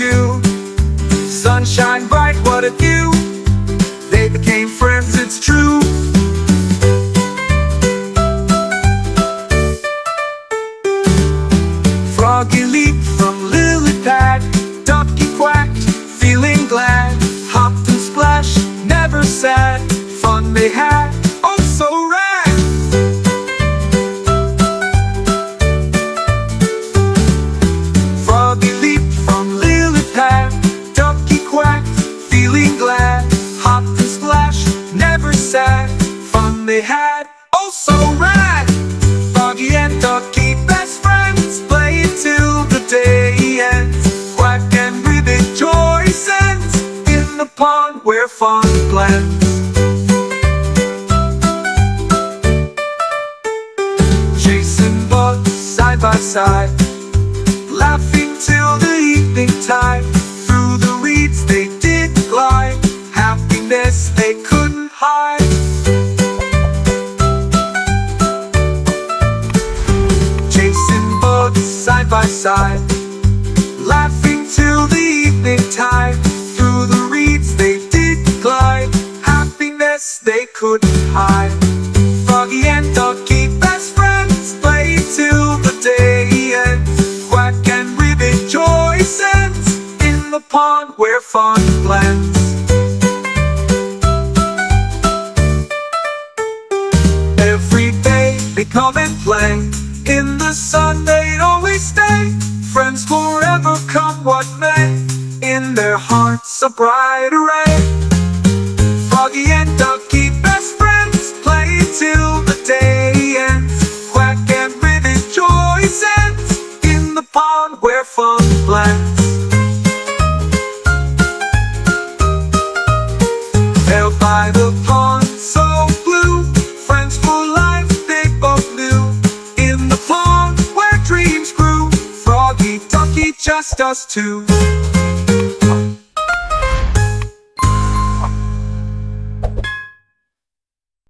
too. Sunshine bright, what a view. They became friends, it's true. Froggie leaped from lily pad, Ducky quacked, feeling glad. Hopped and splashed, never sad. Fun they had, oh so rad. Froggie leaped from lily pad, Ducky quacked, feeling glad. Hopped and splashed, never sad. Fun they had, oh so rad. Froggie and Ducky, best friends, play till the day ends. Quack and ribbit, joy sends, in the pond where fun blends. Chasing bugs side by side, laughing till the evening tide. Through the reeds they did glide, happiness they couldn't hide. Chasing bugs side by side, laughing till the evening tide. Through the reeds they did glide, happiness they couldn't hide. Froggie and Ducky, best friends, play till the day ends. Quack and ribbit, joy sends, in the pond where fun blends. Every day they come and play, in the sun they'd always stay. Friends forever, come what may, in their hearts a bright array. Froggie and Ducky, best friends, play till the day ends. Quack and ribbit, joy sends, in the pond where fun blends. There by the pond so blue, friends for life they both knew. In the pond where dreams grew, Froggie, Ducky, just us two.